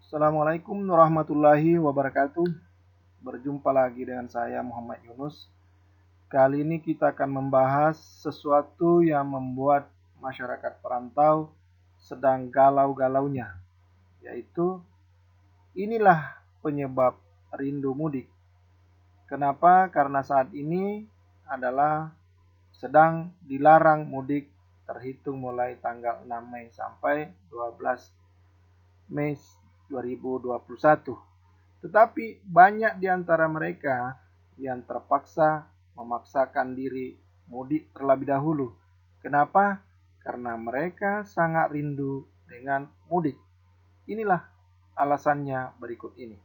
Assalamualaikum warahmatullahi wabarakatuh. Berjumpa lagi dengan saya Muhammad Yunus. Kali ini kita akan membahas sesuatu yang membuat masyarakat perantau sedang galau-galaunya, yaitu inilah penyebab rindu mudik. Kenapa? Karena saat ini adalah sedang dilarang mudik terhitung mulai tanggal 6 Mei sampai 12 Mei 2021. Tetapi banyak di antara mereka yang terpaksa memaksakan diri mudik terlebih dahulu. Kenapa? Karena mereka sangat rindu dengan mudik. Inilah alasannya berikut ini.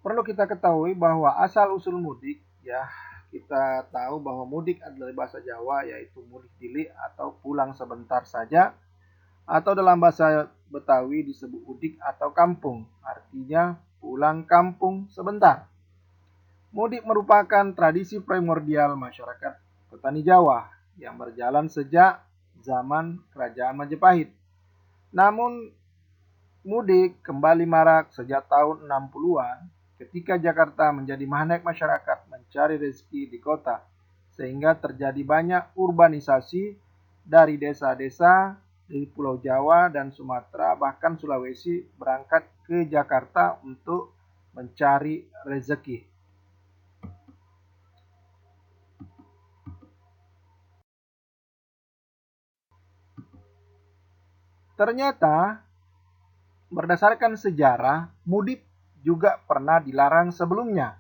Perlu kita ketahui bahwa asal-usul mudik, ya, kita tahu bahwa mudik adalah bahasa Jawa, yaitu mudik dili atau pulang sebentar saja, atau dalam bahasa Betawi disebut udik atau kampung, artinya pulang kampung sebentar. Mudik merupakan tradisi primordial masyarakat petani Jawa yang berjalan sejak zaman Kerajaan Majapahit. Namun mudik kembali marak sejak tahun 60-an ketika Jakarta menjadi magnet masyarakat mencari rezeki di kota, sehingga terjadi banyak urbanisasi dari desa-desa di Pulau Jawa dan Sumatera, bahkan Sulawesi berangkat ke Jakarta untuk mencari rezeki. Ternyata berdasarkan sejarah, mudik juga pernah dilarang sebelumnya.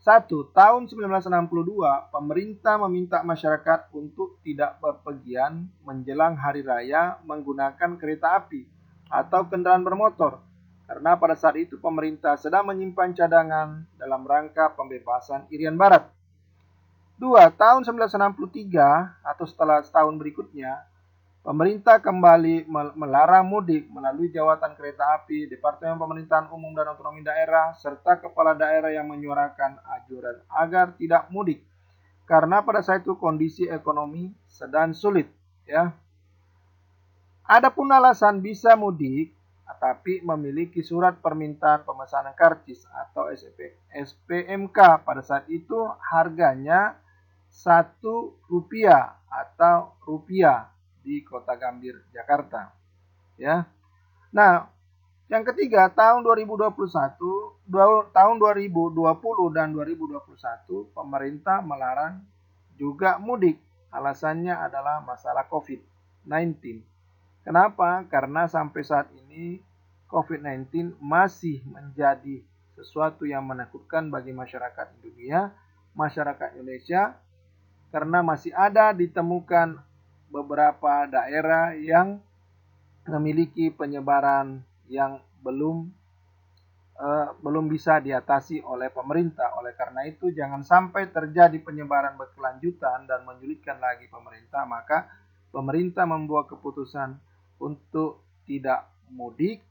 1. Tahun 1962, pemerintah meminta masyarakat untuk tidak berpergian menjelang hari raya menggunakan kereta api atau kendaraan bermotor, karena pada saat itu pemerintah sedang menyimpan cadangan dalam rangka pembebasan Irian Barat. 2. Tahun 1963 atau setelah setahun berikutnya, pemerintah kembali melarang mudik melalui jawatan kereta api, Departemen Pemerintahan Umum dan Otonomi Daerah, serta kepala daerah yang menyuarakan anjuran agar tidak mudik karena pada saat itu kondisi ekonomi sedang sulit. Ya, adapun alasan bisa mudik, tapi memiliki surat permintaan pemesanan karcis atau SPMK. Pada saat itu harganya Rp1 atau rupiah di Kota Gambir, Jakarta. Ya. Nah, yang ketiga, tahun 2021, tahun 2020 dan 2021 pemerintah melarang juga mudik. Alasannya adalah masalah COVID-19. Kenapa? Karena sampai saat ini COVID-19 masih menjadi sesuatu yang menakutkan bagi masyarakat dunia, masyarakat Indonesia, karena masih ada ditemukan beberapa daerah yang memiliki penyebaran yang belum bisa diatasi oleh pemerintah. Oleh karena itu, jangan sampai terjadi penyebaran berkelanjutan dan menyulitkan lagi pemerintah, maka pemerintah membuat keputusan untuk tidak mudik,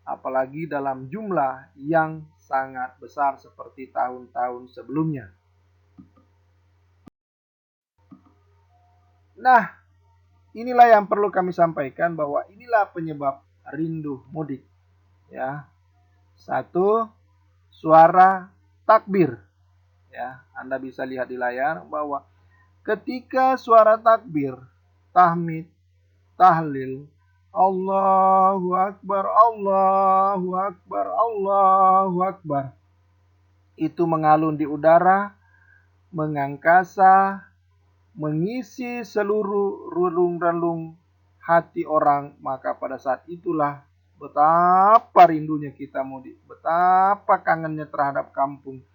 apalagi dalam jumlah yang sangat besar seperti tahun-tahun sebelumnya. Nah, inilah yang perlu kami sampaikan bahwa inilah penyebab rindu mudik. Ya, 1. Suara takbir. Ya, Anda bisa lihat di layar bahwa ketika suara takbir, tahmid, tahlil, Allahu Akbar, Allahu Akbar, Allahu Akbar, itu mengalun di udara, mengangkasa, mengisi seluruh relung-relung hati orang, maka pada saat itulah betapa rindunya kita mudik, betapa kangennya terhadap kampung,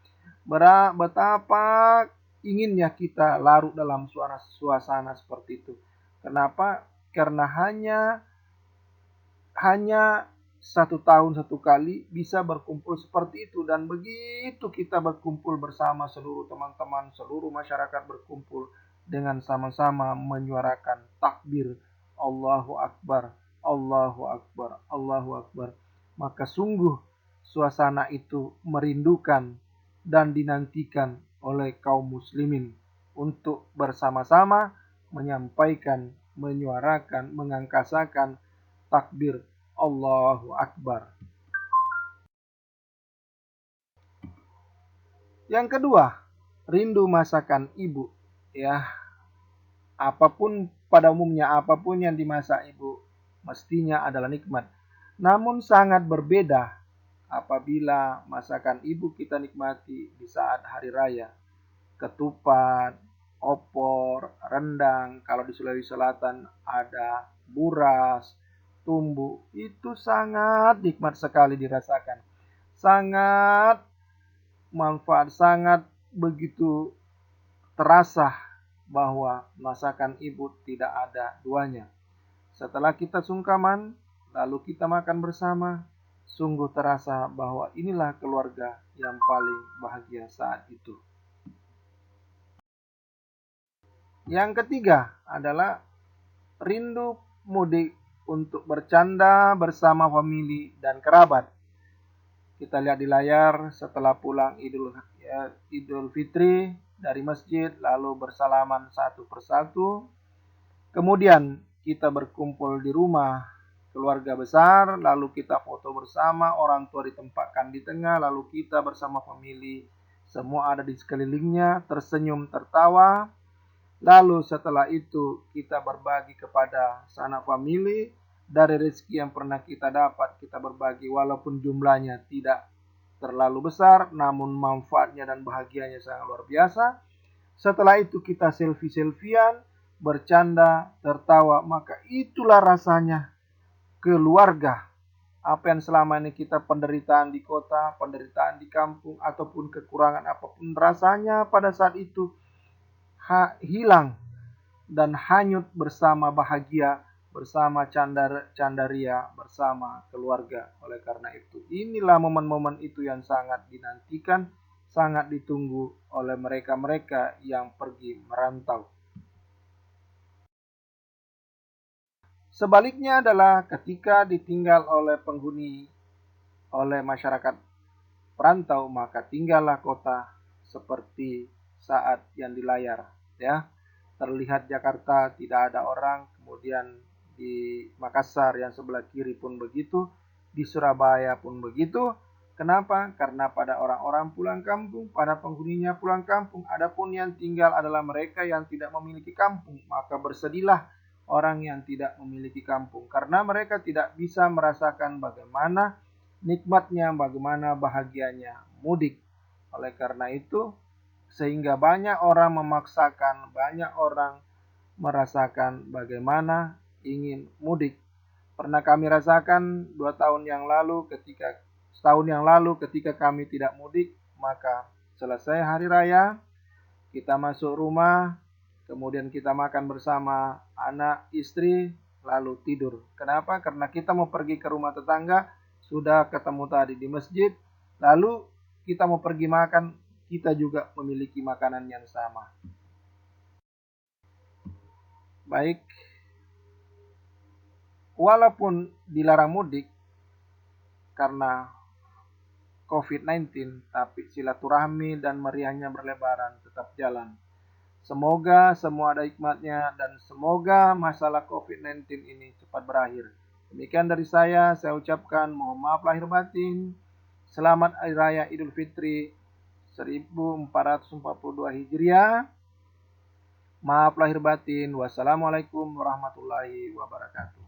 betapa inginnya kita larut dalam suasana seperti itu. Kenapa? Karena hanya 1 tahun 1 kali bisa berkumpul seperti itu, dan begitu kita berkumpul bersama seluruh teman-teman, seluruh masyarakat berkumpul dengan sama-sama menyuarakan takbir Allahu Akbar, Allahu Akbar, Allahu Akbar, maka sungguh suasana itu merindukan dan dinantikan oleh kaum muslimin untuk bersama-sama menyampaikan, menyuarakan, mengangkasakan takbir Allahu Akbar. Yang kedua, rindu masakan ibu. Ya, apapun pada umumnya, apapun yang dimasak ibu mestinya adalah nikmat. Namun sangat berbeda apabila masakan ibu kita nikmati di saat hari raya. Ketupat, opor, rendang, kalau di Sulawesi Selatan ada buras, tumbu, itu sangat nikmat sekali dirasakan. Sangat manfaat, sangat begitu terasa bahwa masakan ibu tidak ada duanya. Setelah kita sungkaman, lalu kita makan bersama, sungguh terasa bahwa inilah keluarga yang paling bahagia saat itu. Yang ketiga adalah rindu mudik untuk bercanda bersama famili dan kerabat. Kita lihat di layar setelah pulang Idul Fitri dari masjid, lalu bersalaman satu persatu. Kemudian kita berkumpul di rumah keluarga besar, lalu kita foto bersama, orang tua ditempatkan di tengah, lalu kita bersama famili, semua ada di sekelilingnya, tersenyum, tertawa. Lalu setelah itu kita berbagi kepada sanak famili, dari rezeki yang pernah kita dapat, kita berbagi walaupun jumlahnya tidak terlalu besar, namun manfaatnya dan bahagianya sangat luar biasa. Setelah itu kita selfie-selfian, bercanda, tertawa, maka itulah rasanya keluarga. Apa yang selama ini kita penderitaan di kota, penderitaan di kampung, ataupun kekurangan apapun rasanya pada saat itu hilang dan hanyut bersama bahagia, bersama candaria, bersama keluarga. Oleh karena itu, inilah momen-momen itu yang sangat dinantikan, sangat ditunggu oleh mereka-mereka yang pergi merantau. Sebaliknya adalah ketika ditinggal oleh penghuni, oleh masyarakat perantau, maka tinggallah kota seperti saat yang di layar. Ya, terlihat Jakarta tidak ada orang, kemudian di Makassar yang sebelah kiri pun begitu, di Surabaya pun begitu. Kenapa? Karena pada orang-orang pulang kampung, pada penghuninya pulang kampung. Adapun yang tinggal adalah mereka yang tidak memiliki kampung, maka bersedihlah orang yang tidak memiliki kampung, karena mereka tidak bisa merasakan bagaimana nikmatnya, bagaimana bahagianya mudik. Oleh karena itu, sehingga banyak orang memaksakan, banyak orang merasakan bagaimana ingin mudik. Pernah kami rasakan setahun yang lalu ketika kami tidak mudik, maka selesai hari raya, kita masuk rumah, kemudian kita makan bersama anak, istri, lalu tidur. Kenapa? Karena kita mau pergi ke rumah tetangga, sudah ketemu tadi di masjid, lalu kita mau pergi makan, kita juga memiliki makanan yang sama. Baik, walaupun dilarang mudik karena COVID-19, tapi silaturahmi dan meriahnya berlebaran tetap jalan. Semoga semua ada hikmatnya dan semoga masalah COVID-19 ini cepat berakhir. Demikian dari saya ucapkan mohon maaf lahir batin. Selamat Hari Raya Idul Fitri 1442 Hijriah. Maaf lahir batin. Wassalamualaikum warahmatullahi wabarakatuh.